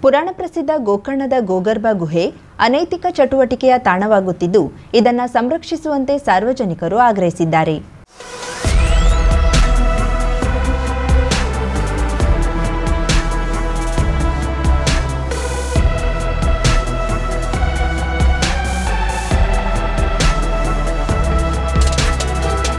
ಪುರಾಣ ಪ್ರಸಿದ್ಧ ಗೋಕರ್ಣದ ಗೋಗರ್ಭ ಗುಹೆ ಅನೈತಿಕ ಚಟುವಟಿಕೆಯ ತಾಣವಾಗುತ್ತಿದ್ದು ಇದನ್ನು ಸಂರಕ್ಷಿಸುವಂತೆ ಸಾರ್ವಜನಿಕರು ಆಗ್ರಹಿಸಿದ್ದಾರೆ.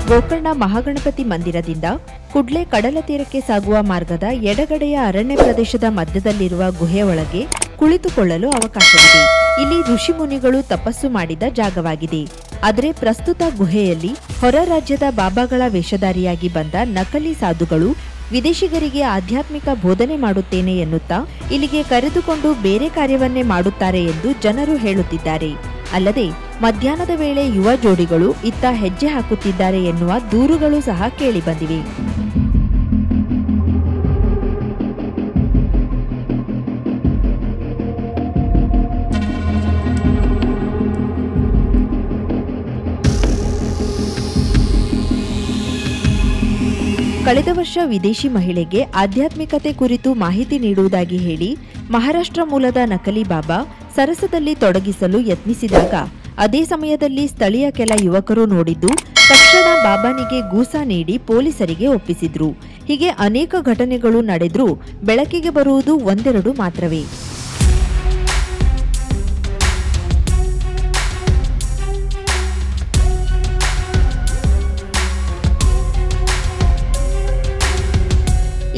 ಗೋಕರ್ಣ ಮಹಾಗಣಪತಿ ಮಂದಿರದಿಂದ ಕುಡ್ಲೆ ಕಡಲ ತೀರಕ್ಕೆ ಸಾಗುವ ಮಾರ್ಗದ ಎಡಗಡೆಯ ಅರಣ್ಯ ಪ್ರದೇಶದ ಮಧ್ಯದಲ್ಲಿರುವ ಗುಹೆಯ ಒಳಗೆ ಕುಳಿತುಕೊಳ್ಳಲು ಅವಕಾಶವಿದೆ. ಇಲ್ಲಿ ಋಷಿಮುನಿಗಳು ತಪಸ್ಸು ಮಾಡಿದ ಜಾಗವಾಗಿದೆ. ಆದರೆ ಪ್ರಸ್ತುತ ಗುಹೆಯಲ್ಲಿ ಹೊರ ರಾಜ್ಯದ ಬಾಬಾಗಳ ವೇಷಧಾರಿಯಾಗಿ ಬಂದ ನಕಲಿ ಸಾಧುಗಳು ವಿದೇಶಿಗರಿಗೆ ಆಧ್ಯಾತ್ಮಿಕ ಬೋಧನೆ ಮಾಡುತ್ತೇನೆ ಎನ್ನುತ್ತಾ ಇಲ್ಲಿಗೆ ಕರೆದುಕೊಂಡು ಬೇರೆ ಕಾರ್ಯವನ್ನೇ ಮಾಡುತ್ತಾರೆ ಎಂದು ಜನರು ಹೇಳುತ್ತಿದ್ದಾರೆ. ಅಲ್ಲದೆ ಮಧ್ಯಾಹ್ನದ ವೇಳೆ ಯುವ ಜೋಡಿಗಳು ಇತ್ತ ಹೆಜ್ಜೆ ಹಾಕುತ್ತಿದ್ದಾರೆ ಎನ್ನುವ ದೂರುಗಳು ಸಹ ಕೇಳಿಬಂದಿವೆ. ಕಳೆದ ವರ್ಷ ವಿದೇಶಿ ಮಹಿಳೆಗೆ ಆಧ್ಯಾತ್ಮಿಕತೆ ಕುರಿತು ಮಾಹಿತಿ ನೀಡುವುದಾಗಿ ಹೇಳಿ ಮಹಾರಾಷ್ಟ್ರ ಮೂಲದ ನಕಲಿ ಬಾಬಾ ಸರಸದಲ್ಲಿ ತೊಡಗಿಸಲು ಯತ್ನಿಸಿದಾಗ ಅದೇ ಸಮಯದಲ್ಲಿ ಸ್ಥಳೀಯ ಕೆಲ ಯುವಕರು ನೋಡಿದ್ದು ತಕ್ಷಣ ಬಾಬಾನಿಗೆ ಗೂಸ ನೀಡಿ ಪೊಲೀಸರಿಗೆ ಒಪ್ಪಿಸಿದ್ರು. ಹೀಗೆ ಅನೇಕ ಘಟನೆಗಳು ನಡೆದ್ರೂ ಬೆಳಕಿಗೆ ಬರುವುದು ಒಂದೆರಡು ಮಾತ್ರವೇ.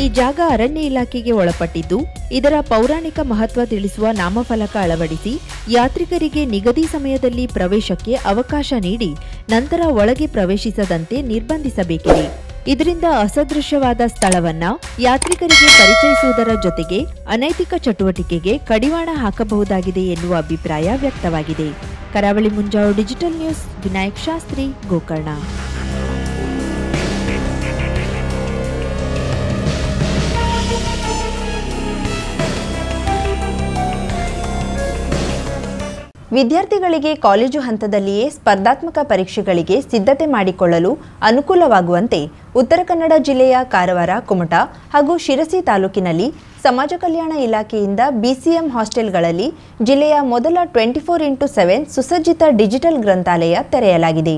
ಈ ಜಾಗ ಅರಣ್ಯ ಇಲಾಖೆಗೆ ಒಳಪಟ್ಟಿದ್ದು ಇದರ ಪೌರಾಣಿಕ ಮಹತ್ವ ತಿಳಿಸುವ ನಾಮಫಲಕ ಅಳವಡಿಸಿ ಯಾತ್ರಿಕರಿಗೆ ನಿಗದಿ ಸಮಯದಲ್ಲಿ ಪ್ರವೇಶಕ್ಕೆ ಅವಕಾಶ ನೀಡಿ ನಂತರ ಒಳಗೆ ಪ್ರವೇಶಿಸದಂತೆ ನಿರ್ಬಂಧಿಸಬೇಕಿದೆ. ಇದರಿಂದ ಅಸದೃಶ್ಯವಾದ ಸ್ಥಳವನ್ನ ಯಾತ್ರಿಕರಿಗೆ ಪರಿಚಯಿಸುವುದರ ಜೊತೆಗೆ ಅನೈತಿಕ ಚಟುವಟಿಕೆಗೆ ಕಡಿವಾಣ ಹಾಕಬಹುದಾಗಿದೆ ಎನ್ನುವ ಅಭಿಪ್ರಾಯ ವ್ಯಕ್ತವಾಗಿದೆ. ಕರಾವಳಿ ಮುಂಜಾವು ಡಿಜಿಟಲ್ ನ್ಯೂಸ್, ವಿನಾಯಕ್ ಶಾಸ್ತ್ರಿ, ಗೋಕರ್ಣ. ವಿದ್ಯಾರ್ಥಿಗಳಿಗೆ ಕಾಲೇಜು ಹಂತದಲ್ಲಿಯೇ ಸ್ಪರ್ಧಾತ್ಮಕ ಪರೀಕ್ಷೆಗಳಿಗೆ ಸಿದ್ಧತೆ ಮಾಡಿಕೊಳ್ಳಲು ಅನುಕೂಲವಾಗುವಂತೆ ಉತ್ತರ ಕನ್ನಡ ಜಿಲ್ಲೆಯ ಕಾರವಾರ, ಕುಮಟಾ ಹಾಗೂ ಶಿರಸಿ ತಾಲೂಕಿನಲ್ಲಿ ಸಮಾಜ ಕಲ್ಯಾಣ ಇಲಾಖೆಯಿಂದ ಬಿಸಿಎಂ ಹಾಸ್ಟೆಲ್ಗಳಲ್ಲಿ ಜಿಲ್ಲೆಯ ಮೊದಲ 24x7 ಸುಸಜ್ಜಿತ ಡಿಜಿಟಲ್ ಗ್ರಂಥಾಲಯ ತೆರೆಯಲಾಗಿದೆ.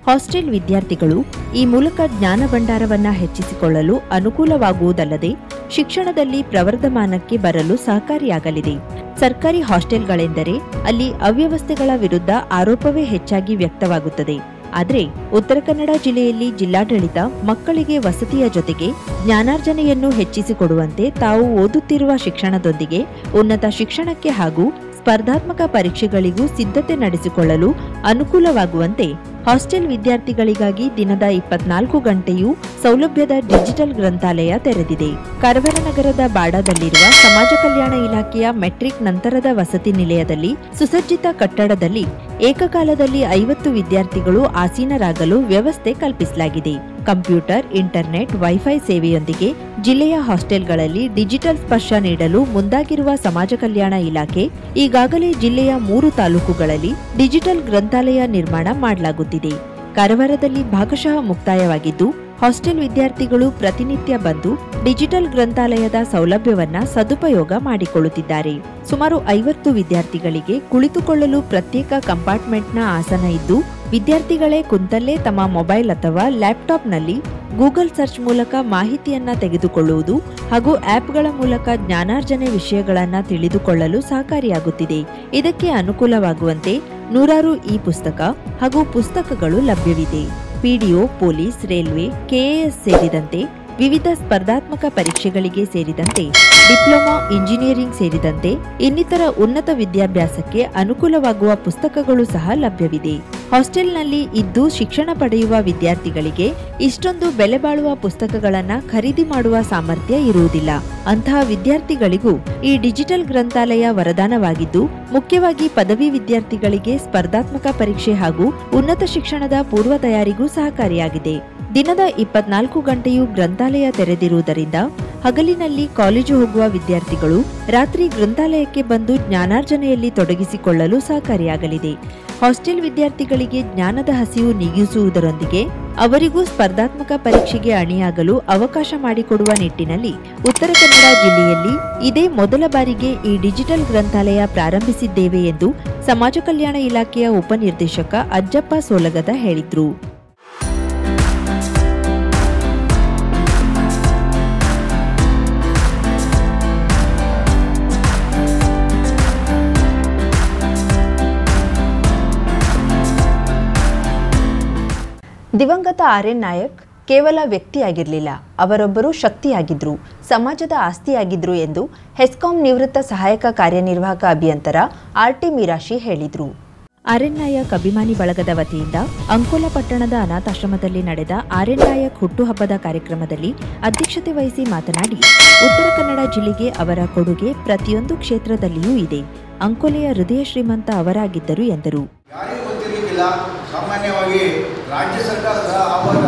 ಹಾಸ್ಟೆಲ್ ವಿದ್ಯಾರ್ಥಿಗಳು ಈ ಮೂಲಕ ಜ್ಞಾನ ಭಂಡಾರವನ್ನು ಹೆಚ್ಚಿಸಿಕೊಳ್ಳಲು ಅನುಕೂಲವಾಗುವುದಲ್ಲದೆ ಶಿಕ್ಷಣದಲ್ಲಿ ಪ್ರವರ್ಧಮಾನಕ್ಕೆ ಬರಲು ಸಹಕಾರಿಯಾಗಲಿದೆ. ಸರ್ಕಾರಿ ಹಾಸ್ಟೆಲ್ಗಳೆಂದರೆ ಅಲ್ಲಿ ಅವ್ಯವಸ್ಥೆಗಳ ವಿರುದ್ಧ ಆರೋಪವೇ ಹೆಚ್ಚಾಗಿ ವ್ಯಕ್ತವಾಗುತ್ತದೆ. ಆದರೆ ಉತ್ತರ ಕನ್ನಡ ಜಿಲ್ಲೆಯಲ್ಲಿ ಜಿಲ್ಲಾಡಳಿತ ಮಕ್ಕಳಿಗೆ ವಸತಿಯ ಜೊತೆಗೆ ಜ್ಞಾನಾರ್ಜನೆಯನ್ನು ಹೆಚ್ಚಿಸಿಕೊಡುವಂತೆ ತಾವು ಓದುತ್ತಿರುವ ಶಿಕ್ಷಣದೊಂದಿಗೆ ಉನ್ನತ ಶಿಕ್ಷಣಕ್ಕೆ ಹಾಗೂ ಸ್ಪರ್ಧಾತ್ಮಕ ಪರೀಕ್ಷೆಗಳಿಗೂ ಸಿದ್ಧತೆ ನಡೆಸಿಕೊಳ್ಳಲು ಅನುಕೂಲವಾಗುವಂತೆ ಹಾಸ್ಟೆಲ್ ವಿದ್ಯಾರ್ಥಿಗಳಿಗಾಗಿ ದಿನದ 24 ಗಂಟೆಯೂ ಸೌಲಭ್ಯದ ಡಿಜಿಟಲ್ ಗ್ರಂಥಾಲಯ ತೆರೆದಿದೆ. ಕಾರವಾರ ನಗರದ ಬಾಡಾದಲ್ಲಿರುವ ಸಮಾಜ ಕಲ್ಯಾಣ ಇಲಾಖೆಯ ಮೆಟ್ರಿಕ್ ನಂತರದ ವಸತಿ ನಿಲಯದಲ್ಲಿ ಸುಸಜ್ಜಿತ ಕಟ್ಟಡದಲ್ಲಿ ಏಕಕಾಲದಲ್ಲಿ 50 ವಿದ್ಯಾರ್ಥಿಗಳು ಆಸೀನರಾಗಲು ವ್ಯವಸ್ಥೆ ಕಲ್ಪಿಸಲಾಗಿದೆ. ಕಂಪ್ಯೂಟರ್, ಇಂಟರ್ನೆಟ್, ವೈಫೈ ಸೇವೆಯೊಂದಿಗೆ ಜಿಲ್ಲೆಯ ಹಾಸ್ಟೆಲ್ಗಳಲ್ಲಿ ಡಿಜಿಟಲ್ ಸ್ಪರ್ಶ ನೀಡಲು ಮುಂದಾಗಿರುವ ಸಮಾಜ ಕಲ್ಯಾಣ ಇಲಾಖೆ ಈಗಾಗಲೇ ಜಿಲ್ಲೆಯ 3 ತಾಲೂಕುಗಳಲ್ಲಿ ಡಿಜಿಟಲ್ ಗ್ರಂಥಾಲಯ ನಿರ್ಮಾಣ ಮಾಡಲಾಗುತ್ತಿದೆ. ಕಾರವಾರದಲ್ಲಿ ಭಾಗಶಃ ಮುಕ್ತಾಯವಾಗಿದ್ದು ಹಾಸ್ಟೆಲ್ ವಿದ್ಯಾರ್ಥಿಗಳು ಪ್ರತಿನಿತ್ಯ ಬಂದು ಡಿಜಿಟಲ್ ಗ್ರಂಥಾಲಯದ ಸೌಲಭ್ಯವನ್ನ ಸದುಪಯೋಗ ಮಾಡಿಕೊಳ್ಳುತ್ತಿದ್ದಾರೆ. ಸುಮಾರು 50 ವಿದ್ಯಾರ್ಥಿಗಳಿಗೆ ಕುಳಿತುಕೊಳ್ಳಲು ಪ್ರತ್ಯೇಕ ಕಂಪಾರ್ಟ್ಮೆಂಟ್ನ ಆಸನ ಇದ್ದು ವಿದ್ಯಾರ್ಥಿಗಳೇ ಕುಂತಲ್ಲೇ ತಮ್ಮ ಮೊಬೈಲ್ ಅಥವಾ ಲ್ಯಾಪ್ಟಾಪ್ನಲ್ಲಿ ಗೂಗಲ್ ಸರ್ಚ್ ಮೂಲಕ ಮಾಹಿತಿಯನ್ನ ತೆಗೆದುಕೊಳ್ಳುವುದು ಹಾಗೂ ಆಪ್ಗಳ ಮೂಲಕ ಜ್ಞಾನಾರ್ಜನೆ ವಿಷಯಗಳನ್ನು ತಿಳಿದುಕೊಳ್ಳಲು ಸಹಕಾರಿಯಾಗುತ್ತಿದೆ. ಇದಕ್ಕೆ ಅನುಕೂಲವಾಗುವಂತೆ ನೂರಾರು ಪುಸ್ತಕ ಹಾಗೂ ಪುಸ್ತಕಗಳು ಲಭ್ಯವಿದೆ. ಪಿಡಿಒ, ಪೊಲೀಸ್, ರೈಲ್ವೆ, ಕೆಎಎಸ್ ಸೇರಿದಂತೆ ವಿವಿಧ ಸ್ಪರ್ಧಾತ್ಮಕ ಪರೀಕ್ಷೆಗಳಿಗೆ ಸೇರಿದಂತೆ ಡಿಪ್ಲೊಮಾ, ಇಂಜಿನಿಯರಿಂಗ್ ಸೇರಿದಂತೆ ಇನ್ನಿತರ ಉನ್ನತ ವಿದ್ಯಾಭ್ಯಾಸಕ್ಕೆ ಅನುಕೂಲವಾಗುವ ಪುಸ್ತಕಗಳು ಸಹ ಲಭ್ಯವಿದೆ. ಹಾಸ್ಟೆಲ್ನಲ್ಲಿ ಇದ್ದು ಶಿಕ್ಷಣ ಪಡೆಯುವ ವಿದ್ಯಾರ್ಥಿಗಳಿಗೆ ಇಷ್ಟೊಂದು ಬೆಲೆ ಬಾಳುವ ಪುಸ್ತಕಗಳನ್ನು ಖರೀದಿ ಮಾಡುವ ಸಾಮರ್ಥ್ಯ ಇರುವುದಿಲ್ಲ. ಅಂತಹ ವಿದ್ಯಾರ್ಥಿಗಳಿಗೂ ಈ ಡಿಜಿಟಲ್ ಗ್ರಂಥಾಲಯ ವರದಾನವಾಗಿದ್ದು ಮುಖ್ಯವಾಗಿ ಪದವಿ ವಿದ್ಯಾರ್ಥಿಗಳಿಗೆ ಸ್ಪರ್ಧಾತ್ಮಕ ಪರೀಕ್ಷೆ ಹಾಗೂ ಉನ್ನತ ಶಿಕ್ಷಣದ ಪೂರ್ವ ತಯಾರಿಗೂ ಸಹಕಾರಿಯಾಗಿದೆ. ದಿನದ 24 ಗಂಟೆಯೂ ಗ್ರಂಥಾಲಯ ತೆರೆದಿರುವುದರಿಂದ ಹಗಲಿನಲ್ಲಿ ಕಾಲೇಜು ಹೋಗುವ ವಿದ್ಯಾರ್ಥಿಗಳು ರಾತ್ರಿ ಗ್ರಂಥಾಲಯಕ್ಕೆ ಬಂದು ಜ್ಞಾನಾರ್ಜನೆಯಲ್ಲಿ ತೊಡಗಿಸಿಕೊಳ್ಳಲು ಸಹಕಾರಿಯಾಗಲಿದೆ. ಹಾಸ್ಟೆಲ್ ವಿದ್ಯಾರ್ಥಿಗಳಿಗೆ ಜ್ಞಾನದ ಹಸಿವು ನೀಗಿಸುವುದರೊಂದಿಗೆ ಅವರಿಗೂ ಸ್ಪರ್ಧಾತ್ಮಕ ಪರೀಕ್ಷೆಗೆ ಅಣಿಯಾಗಲು ಅವಕಾಶ ಮಾಡಿಕೊಡುವ ನಿಟ್ಟಿನಲ್ಲಿ ಉತ್ತರ ಕನ್ನಡ ಜಿಲ್ಲೆಯಲ್ಲಿ ಇದೇ ಮೊದಲ ಬಾರಿಗೆ ಈ ಡಿಜಿಟಲ್ ಗ್ರಂಥಾಲಯ ಪ್ರಾರಂಭಿಸಿದ್ದೇವೆ ಎಂದು ಸಮಾಜ ಕಲ್ಯಾಣ ಇಲಾಖೆಯ ಉಪನಿರ್ದೇಶಕ ಅಜ್ಜಪ್ಪ ಸೋಲಗದ ಹೇಳಿದರು. ದಿವಂಗತ ಆರ್.ಎನ್. ನಾಯಕ್ ಕೇವಲ ವ್ಯಕ್ತಿಯಾಗಿರಲಿಲ್ಲ, ಅವರೊಬ್ಬರು ಶಕ್ತಿಯಾಗಿದ್ರು, ಸಮಾಜದ ಆಸ್ತಿಯಾಗಿದ್ರು ಎಂದು ಹೆಸ್ಕಾಂ ನಿವೃತ್ತ ಸಹಾಯಕ ಕಾರ್ಯನಿರ್ವಾಹಕ ಅಭಿಯಂತರ ಆರ್.ಟಿ. ಮೀರಾಶಿ ಹೇಳಿದರು. ಆರ್.ಎನ್. ನಾಯಕ್ ಅಭಿಮಾನಿ ಬಳಗದ ವತಿಯಿಂದ ಅಂಕೋಲ ಪಟ್ಟಣದ ಅನಾಥಾಶ್ರಮದಲ್ಲಿ ನಡೆದ ಆರ್.ಎನ್. ನಾಯಕ್ ಹುಟ್ಟುಹಬ್ಬದ ಕಾರ್ಯಕ್ರಮದಲ್ಲಿ ಅಧ್ಯಕ್ಷತೆ ವಹಿಸಿ ಮಾತನಾಡಿ, ಉತ್ತರ ಕನ್ನಡ ಜಿಲ್ಲೆಗೆ ಅವರ ಕೊಡುಗೆ ಪ್ರತಿಯೊಂದು ಕ್ಷೇತ್ರದಲ್ಲಿಯೂ ಇದೆ. ಅಂಕೋಲೆಯ ಹೃದಯ ಶ್ರೀಮಂತ ಅವರಾಗಿದ್ದರು ಎಂದರು. ಸಾಮಾನ್ಯವಾಗಿ ರಾಜ್ಯ ಸರ್ಕಾರ ಆವಾಗ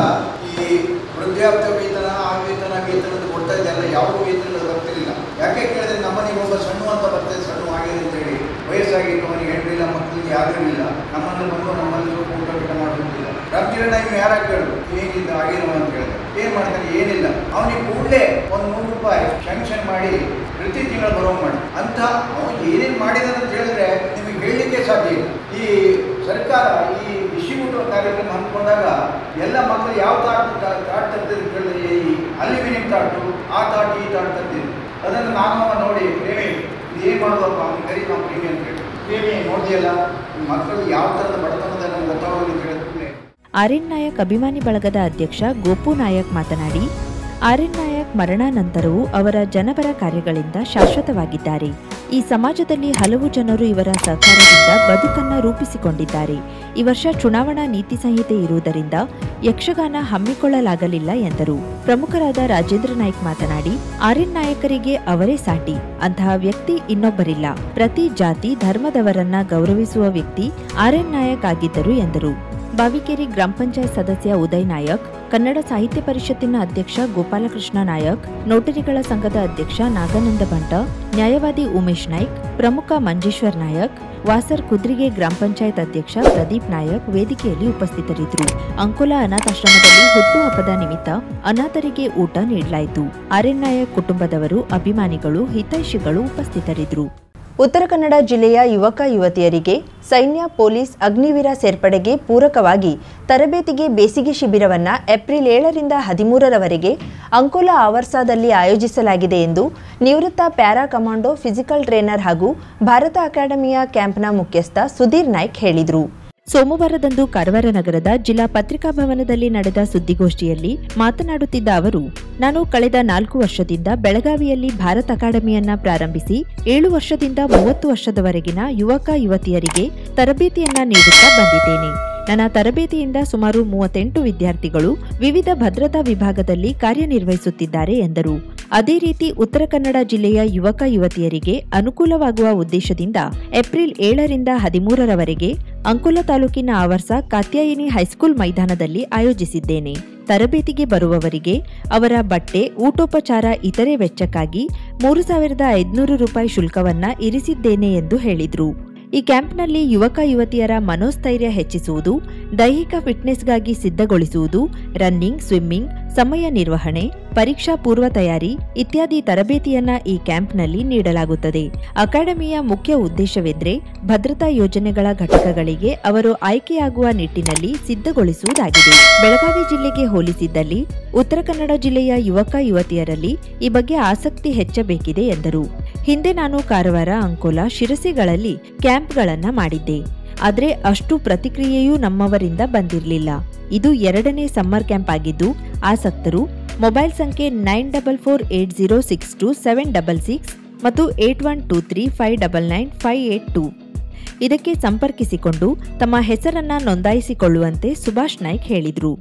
ಈ ವೃದ್ಧಾಪ್ಯ ವೇತನ ಆ ವೇತನ ಕೊಡ್ತಾ ಇದೆಯಲ್ಲ, ಯಾವ ವೇತನ ಬರ್ತಿರಲಿಲ್ಲ. ಯಾಕೆ ಕೇಳಿದ್ರೆ ನಮ್ಮನೆಗೆ ಒಬ್ಬ ಸಣ್ಣ ಅಂತ ಬರ್ತದೆ, ಸಣ್ಣ ಆಗಿದೆ ಅಂತೇಳಿ ವಯಸ್ಸಾಗಿತ್ತು, ಅವನಿಗೆ ಹೆಣ್ಣಿಲ್ಲ, ಮಕ್ಕಳಿಗೆ ಯಾರೂ ಇಲ್ಲ, ನಮ್ಮನ್ನು ಬಂದು ನಮ್ಮಲ್ಲಿ ಸ್ವಲ್ಪ ಊಟ ಗಿಟ ಮಾಡೋದಿಲ್ಲ. ರಾಜ್ಯನ ಇನ್ನು ಯಾರ ಕೇಳಿದ್ರು ಹೇಗಿದ್ದು ಆಗಿರುವ ಅಂತ ಹೇಳಿದ್ರು. ಏನು ಮಾಡ್ತಾನೆ, ಏನಿಲ್ಲ, ಅವನಿಗೆ ಕೂಡಲೇ ಒಂದು 100 ರೂಪಾಯಿ ಸ್ಯಾಂಕ್ಷನ್ ಮಾಡಿ ಪ್ರತಿ ತಿಂಗಳು ಬರೋ ಮಾಡಿ ಅಂತ ಅವನು ಏನೇನು ಮಾಡಿದಾನೆ ಅಂತ ಹೇಳಿದ್ರೆ ನಿಮಗೆ ಹೇಳಲಿಕ್ಕೆ ಸಾಧ್ಯ ಇಲ್ಲ. ಈ ಸರ್ಕಾರ ಈ ವಿಷಯಮೂಟ ಕಾರ್ಯಕ್ರಮ ಅಂದ್ಕೊಂಡಾಗ ಎಲ್ಲ ಮಕ್ಕಳು ಯಾವ ತಾಟ್ ತರ್ತಿದ್ರು ಕೇಳಿದ್ರೆ ಈ ಅಲ್ಯೂಮಿನಿಯಂ ತಾಟು, ಆ ತಾಟು ಈ ತಾಟು ತರ್ತಿದ್ರು. ಅದನ್ನು ನಾನು ನೋಡಿ ಪ್ರೇಮಿ ಏನು ಮಾಡೋದಪ್ಪ ಅವ್ನು ಕರಿ ನಾವು ಪ್ರೇಮಿ ಅಂತ ಹೇಳಿ ಪ್ರೇಮಿ ನೋಡಿದೆಯಲ್ಲ, ಮಕ್ಕಳು ಯಾವ ಥರದ ಬಡತನದ ನಮ್ಗೆ ಗೊತ್ತಾಗೋದು ಅಂತ ಹೇಳಿದ್ರೆ. ಆರ್.ಎನ್. ನಾಯಕ್ ಅಭಿಮಾನಿ ಬಳಗದ ಅಧ್ಯಕ್ಷ ಗೋಪು ನಾಯಕ್ ಮಾತನಾಡಿ, ಆರ್.ಎನ್. ನಾಯಕ್ ಮರಣಾನಂತರವೂ ಅವರ ಜನಪರ ಕಾರ್ಯಗಳಿಂದ ಶಾಶ್ವತವಾಗಿದ್ದಾರೆ. ಈ ಸಮಾಜದಲ್ಲಿ ಹಲವು ಜನರು ಇವರ ಸಹಕಾರದಿಂದ ಬದುಕನ್ನು ರೂಪಿಸಿಕೊಂಡಿದ್ದಾರೆ. ಈ ವರ್ಷ ಚುನಾವಣಾ ನೀತಿ ಸಂಹಿತೆ ಇರುವುದರಿಂದ ಯಕ್ಷಗಾನ ಹಮ್ಮಿಕೊಳ್ಳಲಾಗಲಿಲ್ಲ ಎಂದರು. ಪ್ರಮುಖರಾದ ರಾಜೇಂದ್ರ ನಾಯ್ಕ್ ಮಾತನಾಡಿ, ಆರ್.ಎನ್. ನಾಯಕರಿಗೆ ಅವರೇ ಸಾಟಿ, ಅಂತಹ ವ್ಯಕ್ತಿ ಇನ್ನೊಬ್ಬರಿಲ್ಲ. ಪ್ರತಿ ಜಾತಿ ಧರ್ಮದವರನ್ನ ಗೌರವಿಸುವ ವ್ಯಕ್ತಿ ಆರ್.ಎನ್. ನಾಯಕ್ ಆಗಿದ್ದರು ಎಂದರು. ಬಾವಿಕೇರಿ ಗ್ರಾಮ ಪಂಚಾಯತ್ ಸದಸ್ಯ ಉದಯ್ ನಾಯಕ್, ಕನ್ನಡ ಸಾಹಿತ್ಯ ಪರಿಷತ್ತಿನ ಅಧ್ಯಕ್ಷ ಗೋಪಾಲಕೃಷ್ಣ ನಾಯಕ್, ನೋಟರಿಗಳ ಸಂಘದ ಅಧ್ಯಕ್ಷ ನಾಗಾನಂದ ಭಂಟ, ನ್ಯಾಯವಾದಿ ಉಮೇಶ್ ನಾಯ್ಕ್, ಪ್ರಮುಖ ಮಂಜೇಶ್ವರ್ ನಾಯಕ್, ವಾಸರ್ ಕುದ್ರಿಗೆ ಗ್ರಾಮ ಪಂಚಾಯತ್ ಅಧ್ಯಕ್ಷ ಪ್ರದೀಪ್ ನಾಯಕ್ ವೇದಿಕೆಯಲ್ಲಿ ಉಪಸ್ಥಿತರಿದ್ದರು. ಅಂಕೋಲ ಅನಾಥಾಶ್ರಮದಲ್ಲಿ ಹುಟ್ಟುಹಬ್ಬದ ನಿಮಿತ್ತ ಅನಾಥರಿಗೆ ಊಟ ನೀಡಲಾಯಿತು. ಆರ್.ಎನ್. ನಾಯಕ್ ಕುಟುಂಬದವರು, ಅಭಿಮಾನಿಗಳು, ಹಿತೈಷಿಗಳು ಉಪಸ್ಥಿತರಿದ್ದರು. ಉತ್ತರ ಕನ್ನಡ ಜಿಲ್ಲೆಯ ಯುವಕ ಯುವತಿಯರಿಗೆ ಸೈನ್ಯ, ಪೊಲೀಸ್, ಅಗ್ನಿವೀರ ಸೇರ್ಪಡೆಗೆ ಪೂರಕವಾಗಿ ತರಬೇತಿಗೆ ಬೇಸಿಗೆ ಶಿಬಿರವನ್ನು ಏಪ್ರಿಲ್ 7ರಿಂದ 13ರವರೆಗೆ ಅಂಕೋಲಾ ಆವರ್ಸಾದಲ್ಲಿ ಆಯೋಜಿಸಲಾಗಿದೆ ಎಂದು ನಿವೃತ್ತ ಪ್ಯಾರಾ ಕಮಾಂಡೋ ಫಿಸಿಕಲ್ ಟ್ರೇನರ್ ಹಾಗೂ ಭಾರತ ಅಕಾಡೆಮಿಯ ಕ್ಯಾಂಪ್ನ ಮುಖ್ಯಸ್ಥ ಸುಧೀರ್ ನಾಯ್ಕ್ ಹೇಳಿದರು. ಸೋಮವಾರದಂದು ಕಾರವಾರ ನಗರದ ಜಿಲ್ಲಾ ಪತ್ರಿಕಾ ಭವನದಲ್ಲಿ ನಡೆದ ಸುದ್ದಿಗೋಷ್ಠಿಯಲ್ಲಿ ಮಾತನಾಡುತ್ತಿದ್ದ ಅವರು, ನಾನು ಕಳೆದ 4 ವರ್ಷದಿಂದ ಬೆಳಗಾವಿಯಲ್ಲಿ ಭಾರತ ಅಕಾಡೆಮಿಯನ್ನ ಪ್ರಾರಂಭಿಸಿ 7 ವರ್ಷದಿಂದ 30 ವರ್ಷದವರೆಗಿನ ಯುವಕ ಯುವತಿಯರಿಗೆ ತರಬೇತಿಯನ್ನ ನೀಡುತ್ತಾ ಬಂದಿದ್ದೇನೆ. ನನ್ನ ತರಬೇತಿಯಿಂದ ಸುಮಾರು 38 ವಿದ್ಯಾರ್ಥಿಗಳು ವಿವಿಧ ಭದ್ರತಾ ವಿಭಾಗದಲ್ಲಿ ಕಾರ್ಯನಿರ್ವಹಿಸುತ್ತಿದ್ದಾರೆ ಎಂದರು. ಅದೇ ರೀತಿ ಉತ್ತರ ಕನ್ನಡ ಜಿಲ್ಲೆಯ ಯುವಕ ಯುವತಿಯರಿಗೆ ಅನುಕೂಲವಾಗುವ ಉದ್ದೇಶದಿಂದ ಏಪ್ರಿಲ್ 7ರಿಂದ 13ರವರೆಗೆ ಅಂಕೋಲ ತಾಲೂಕಿನ ಆವರ್ಸ ಕಾತ್ಯಾಯಿನಿ ಹೈಸ್ಕೂಲ್ ಮೈದಾನದಲ್ಲಿ ಆಯೋಜಿಸಿದ್ದೇನೆ. ತರಬೇತಿಗೆ ಬರುವವರಿಗೆ ಅವರ ಬಟ್ಟೆ, ಊಟೋಪಚಾರ, ಇತರೆ ವೆಚ್ಚಕ್ಕಾಗಿ 3,500 ರೂಪಾಯಿ ಶುಲ್ಕವನ್ನ ಇರಿಸಿದ್ದೇನೆ ಎಂದು ಹೇಳಿದರು. ಈ ಕ್ಯಾಂಪ್ನಲ್ಲಿ ಯುವಕ ಯುವತಿಯರ ಮನೋಸ್ಥೈರ್ಯ ಹೆಚ್ಚಿಸುವುದು, ದೈಹಿಕ ಫಿಟ್ನೆಸ್ಗಾಗಿ ಸಿದ್ಧಗೊಳಿಸುವುದು, ರನ್ನಿಂಗ್, ಸ್ವಿಮ್ಮಿಂಗ್, ಸಮಯ ನಿರ್ವಹಣೆ, ಪರೀಕ್ಷಾ ಪೂರ್ವ ತಯಾರಿ ಇತ್ಯಾದಿ ತರಬೇತಿಯನ್ನ ಈ ಕ್ಯಾಂಪ್ನಲ್ಲಿ ನೀಡಲಾಗುತ್ತದೆ. ಅಕಾಡೆಮಿಯ ಮುಖ್ಯ ಉದ್ದೇಶವೆಂದರೆ ಭದ್ರತಾ ಯೋಜನೆಗಳ ಘಟಕಗಳಿಗೆ ಅವರು ಆಯ್ಕೆಯಾಗುವ ನಿಟ್ಟಿನಲ್ಲಿ ಸಿದ್ಧಗೊಳಿಸುವುದಾಗಿದೆ. ಬೆಳಗಾವಿ ಜಿಲ್ಲೆಗೆ ಹೋಲಿಸಿದ್ದಲ್ಲಿ ಉತ್ತರ ಕನ್ನಡ ಜಿಲ್ಲೆಯ ಯುವಕ ಯುವತಿಯರಲ್ಲಿ ಈ ಬಗ್ಗೆ ಆಸಕ್ತಿ ಹೆಚ್ಚಬೇಕಿದೆ ಎಂದರು. ಹಿಂದೆ ನಾನು ಕಾರವಾರ, ಅಂಕೋಲಾ, ಶಿರಸಿಗಳಲ್ಲಿ ಕ್ಯಾಂಪ್ಗಳನ್ನ ಮಾಡಿದ್ದೆ. ಆದರೆ ಅಷ್ಟು ಪ್ರತಿಕ್ರಿಯೆಯೂ ನಮ್ಮವರಿಂದ ಬಂದಿರಲಿಲ್ಲ. ಇದು 2ನೇ ಸಮ್ಮರ್ ಕ್ಯಾಂಪ್ ಆಗಿದ್ದು, ಆಸಕ್ತರು ಮೊಬೈಲ್ ಸಂಖ್ಯೆ 9448062766 ಮತ್ತು 8123599582 ಇದಕ್ಕೆ ಸಂಪರ್ಕಿಸಿಕೊಂಡು ತಮ್ಮ ಹೆಸರನ್ನ ನೋಂದಾಯಿಸಿಕೊಳ್ಳುವಂತೆ ಸುಭಾಷ್ ನಾಯ್ಕ್ ಹೇಳಿದರು.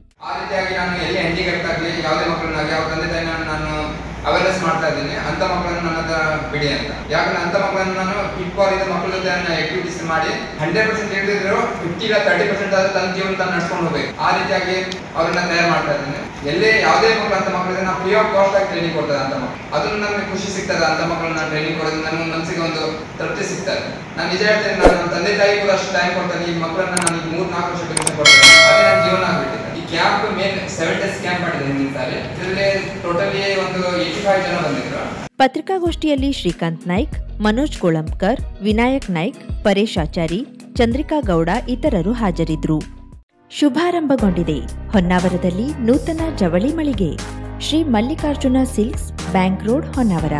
ಅವೇರ್ನೆಸ್ ಮಾಡ್ತಾ ಇದ್ದೀನಿ. ಅಂತ ಮಕ್ಕಳನ್ನು ನನ್ನ ಹತ್ರ ಬಿಡಿ ಅಂತ. ಯಾಕಂದ್ರೆ ಅಂತ ಮಕ್ಕಳನ್ನು ನಾನು ಕಿಟ್ಪಾಲಿದ ಮಕ್ಕಳ ಜೊತೆ ಆಕ್ಟಿವಿಟೀಸ್ ಮಾಡಿ 100% ಹೇಳಿದ್ರು 50-30% ಆದ್ರೆ ತನ್ನ ಜೀವನ ತಾನು ನಡ್ಸ್ಕೊಂಡು ಹೋಗ್ಬೇಕು. ಆ ರೀತಿಯಾಗಿ ಅವ್ರನ್ನ ತಯಾರು ಮಾಡ್ತಾ ಇದ್ದೀನಿ. ಎಲ್ಲೇ ಯಾವುದೇ ಮಕ್ಕಳು ಅಂತ ಮಕ್ಕಳಿಗೆ ನಾವು ಫ್ರೀ ಆಫ್ ಕಾಸ್ಟ್ ಆಗಿ ಟ್ರೈನಿಂಗ್ ಕೊಡ್ತದೆ ಅಂತ ಮಕ್ಕಳು. ಅದನ್ನು ನಮಗೆ ಖುಷಿ ಸಿಗ್ತದೆ. ಅಂತ ಮಕ್ಕಳನ್ನ ಟ್ರೈನಿಂಗ್ ಕೊಡೋದು ನನ್ನ ಮನಸ್ಸಿಗೆ ಒಂದು ತೃಪ್ತಿ ಸಿಗ್ತದೆ. ನಾನು ನಿಜ ಹೇಳ್ತೇನೆ, ನನ್ನ ತಂದೆ ತಾಯಿ ಕೂಡ ಅಷ್ಟು ಟೈಮ್ ಕೊಡ್ತಾರೆ. ಈ ಮಕ್ಕಳನ್ನ ನಾನು 3-4 ವರ್ಷ ಕೆಲಸ ಕೊಡ್ತೇನೆ. ಅದೇ ನನ್ನ ಜೀವನ ಆಗ್ಬಿಟ್ಟಿದೆ. ಈ ಕ್ಯಾಂಪ್ ಮೇನ್ 7 days ಕ್ಯಾಂಪ್ ಮಾಡಿದ್ದೀನಿ ಈ ಸಾರಿ. ಇದರಲ್ಲಿ ಟೋಟಲಿ ಒಂದು 85 ಜನ ಬಂದಿದ್ರು. ಪತ್ರಿಕಾಗೋಷ್ಠಿಯಲ್ಲಿ ಶ್ರೀಕಾಂತ್ ನಾಯ್ಕ್, ಮನೋಜ್ ಗೋಳಂಬ್ಕರ್, ವಿನಾಯಕ್ ನಾಯ್ಕ್, ಪರೇಶ್ ಆಚಾರಿ, ಚಂದ್ರಿಕಾ ಗೌಡ ಇತರರು ಹಾಜರಿದ್ದರು. ಶುಭಾರಂಭಗೊಂಡಿದೆ ಹೊನ್ನಾವರದಲ್ಲಿ ನೂತನ ಜವಳಿ ಮಳಿಗೆ. Shri Mallikarjuna silks, bank road, Honnavar.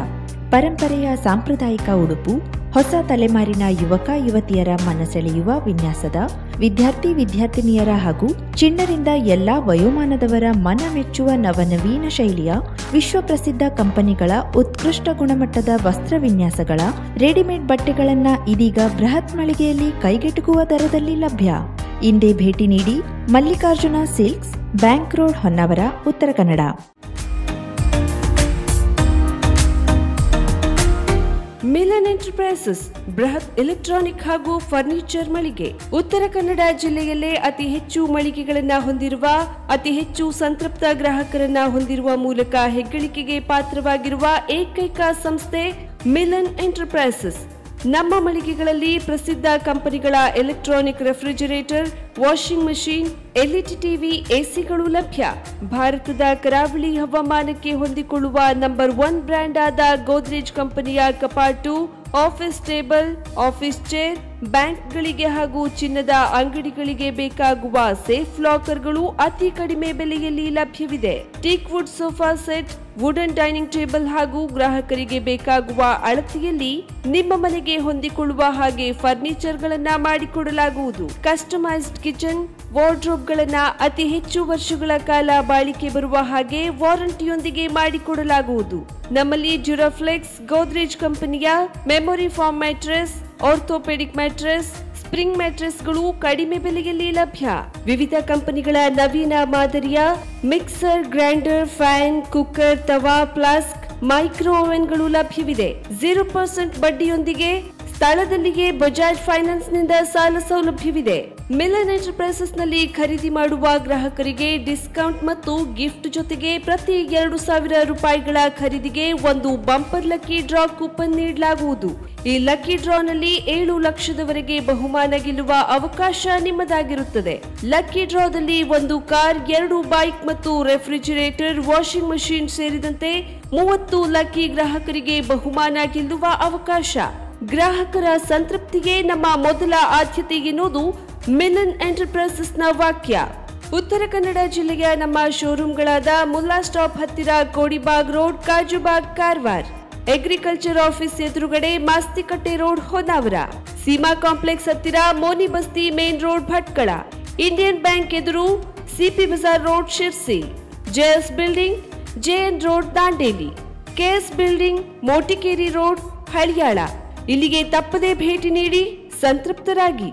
ಪರಂಪರೆಯ ಸಾಂಪ್ರದಾಯಿಕ ಉಡುಪು, ಹೊಸ ತಲೆಮಾರಿನ ಯುವಕ ಯುವತಿಯರ ಮನಸೆಳೆಯುವ ವಿನ್ಯಾಸದ, ವಿದ್ಯಾರ್ಥಿನಿಯರ ಹಾಗೂ ಚಿಣ್ಣರಿಂದ ಎಲ್ಲಾ ವಯೋಮಾನದವರ ಮನ ಮೆಚ್ಚುವ ನವನವೀನ ಶೈಲಿಯ ವಿಶ್ವಪ್ರಸಿದ್ಧ ಕಂಪನಿಗಳ ಉತ್ಕೃಷ್ಟ ಗುಣಮಟ್ಟದ ವಸ್ತ್ರ ವಿನ್ಯಾಸಗಳ ರೆಡಿಮೇಡ್ ಬಟ್ಟೆಗಳನ್ನು ಇದೀಗ ಬೃಹತ್ ಮಳಿಗೆಯಲ್ಲಿ ಕೈಗೆಟುಕುವ ದರದಲ್ಲಿ ಲಭ್ಯ. ಇಂದೇ ಭೇಟಿ ನೀಡಿ Mallikarjuna silks, bank road, Honnavar, Uttara Kannada. Milan enterprises ಬೃಹತ್ ಎಲೆಕ್ಟ್ರಾನಿಕ್ ಹಾಗೂ ಫರ್ನಿಚರ್ ಮಳಿಗೆ. ಉತ್ತರ ಕನ್ನಡ ಜಿಲ್ಲೆಯಲ್ಲೇ ಅತಿ ಹೆಚ್ಚು ಮಳಿಗೆಗಳನ್ನು ಹೊಂದಿರುವ, ಅತಿ ಹೆಚ್ಚು ಸಂತೃಪ್ತ ಗ್ರಾಹಕರನ್ನ ಹೊಂದಿರುವ ಮೂಲಕ ಹೆಗ್ಗಳಿಕೆಗೆ ಪಾತ್ರವಾಗಿರುವ ಏಕೈಕ ಸಂಸ್ಥೆ ಮಿಲನ್ ಎಂಟರ್ಪ್ರೈಸಸ್. ನಮ್ಮ ಮಳಿಗೆಗಳಲ್ಲಿ ಪ್ರಸಿದ್ಧ ಕಂಪನಿಗಳ electronic refrigerator, washing machine, LED TV, ಎಸಿಗಳು ಲಭ್ಯ. ಭಾರತದ ಕರಾವಳಿ ಹವಾಮಾನಕ್ಕೆ ಹೊಂದಿಕೊಳ್ಳುವ ನಂಬರ್ 1 ಬ್ರ್ಯಾಂಡ್ ಆದ ಗೋದ್ರೇಜ್ ಕಂಪನಿಯ ಕಪಾಟು, ಆಫೀಸ್ ಟೇಬಲ್, ಆಫೀಸ್ ಚೇರ್, ಬ್ಯಾಂಕ್ಗಳಿಗೆ ಹಾಗೂ ಚಿನ್ನದ ಅಂಗಡಿಗಳಿಗೆ ಬೇಕಾಗುವ ಸೇಫ್ ಲಾಕರ್ಗಳು ಅತಿ ಕಡಿಮೆ ಬೆಲೆಯಲ್ಲಿ ಲಭ್ಯವಿದೆ. Teak wood sofa set, wooden dining table ಹಾಗೂ ಗ್ರಾಹಕರಿಗೆ ಬೇಕಾಗುವ ಅಳತೆಯಲ್ಲಿ ನಿಮ್ಮ ಮನೆಗೆ ಹೊಂದಿಕೊಳ್ಳುವ ಹಾಗೆ ಫರ್ನಿಚರ್ ಗಳನ್ನ ಮಾಡಿಕೊಡಲಾಗುವುದು. ಕಸ್ಟಮೈಸ್ಡ್ ಕಿಚನ್, ವಾರ್ಡ್ರೋಬ್ ಗಳನ್ನ ಅತಿ ಹೆಚ್ಚು ವರ್ಷಗಳ ಕಾಲ ಬಾಳಿಕೆ ಬರುವ ಹಾಗೆ ವಾರಂಟಿಯೊಂದಿಗೆ ಮಾಡಿಕೊಡಲಾಗುವುದು. ನಮ್ಮಲ್ಲಿ ಡ್ಯೂರಾಫ್ಲೆಕ್ಸ್, ಗೋದ್ರೇಜ್ ಕಂಪನಿಯ memory foam mattress, orthopaedic mattress, spring ಮ್ಯಾಟ್ರೆಸ್ಗಳು ಕಡಿಮೆ ಬೆಲೆಯಲ್ಲಿ ಲಭ್ಯ. ವಿವಿಧ ಕಂಪನಿಗಳ ನವೀನ ಮಾದರಿಯ ಮಿಕ್ಸರ್, ಗ್ರೈಂಡರ್, ಫ್ಯಾನ್, ಕುಕ್ಕರ್, ತವಾ, ಫ್ಲಾಸ್ಕ್, ಮೈಕ್ರೋ ಓವೆನ್ಗಳು ಲಭ್ಯವಿದೆ. 0% ಬಡ್ಡಿಯೊಂದಿಗೆ ಸ್ಥಳದಲ್ಲಿಯೇ ಬಜಾಜ್ ಫೈನಾನ್ಸ್ ನಿಂದ ಸಾಲ ಸೌಲಭ್ಯವಿದೆ. ಮಿಲನ್ ಎಂಟರ್ಪ್ರೈಸಸ್ ನಲ್ಲಿ ಖರೀದಿ ಮಾಡುವ ಗ್ರಾಹಕರಿಗೆ ಡಿಸ್ಕೌಂಟ್ ಮತ್ತು ಗಿಫ್ಟ್ ಜೊತೆಗೆ ಪ್ರತಿ 2,000 ರೂಪಾಯಿಗಳ ಖರೀದಿಗೆ ಒಂದು ಬಂಪರ್ ಲಕ್ಕಿ ಡ್ರಾ ಕೂಪನ್ ನೀಡಲಾಗುವುದು. ಈ ಲಕ್ಕಿ ಡ್ರಾನಲ್ಲಿ 7 ಲಕ್ಷದವರೆಗೆ ಬಹುಮಾನ ಗೆಲ್ಲುವ ಅವಕಾಶ ನಿಮ್ಮದಾಗಿರುತ್ತದೆ. ಲಕ್ಕಿ ಡ್ರಾದಲ್ಲಿ 1 ಕಾರ್, 2 ಬೈಕ್ ಮತ್ತು ರೆಫ್ರಿಜರೇಟರ್, ವಾಷಿಂಗ್ ಮಷೀನ್ ಸೇರಿದಂತೆ 30 ಲಕ್ಕಿ ಗ್ರಾಹಕರಿಗೆ ಬಹುಮಾನ ಗೆಲ್ಲುವ ಅವಕಾಶ. ಗ್ರಾಹಕರ ಸಂತೃಪ್ತಿಗೆ ನಮ್ಮ ಮೊದಲ ಆದ್ಯತೆ ಎನ್ನುವುದು ಮಿಲನ್ ಎಂಟರ್ಪ್ರೈಸಸ್ನ ವಾಕ್ಯ. ಉತ್ತರ ಕನ್ನಡ ಜಿಲ್ಲೆಯ ನಮ್ಮ ಶೋರೂಮ್ಗಳಾದ ಮುಲ್ಲಾ ಸ್ಟಾಪ್ ಹತ್ತಿರ Kodibag road, Kajubag, Karwar. Agriculture office ಎದುರುಗಡೆ ಮಾಸ್ತಿಕಟ್ಟೆ ರೋಡ್, ಹೊನ್ನಾವರ. ಸೀಮಾ ಕಾಂಪ್ಲೆಕ್ಸ್ ಹತ್ತಿರ Moni Basti main road, Bhatkal. Indian Bank ಎದುರು CP Bazar road, Sirsi. JS building, JN road, Dandeli. KS building, Motikeri road, Haliyal. ಇಲ್ಲಿಗೆ ತಪ್ಪದೇ ಭೇಟಿ ನೀಡಿ ಸಂತೃಪ್ತರಾಗಿ.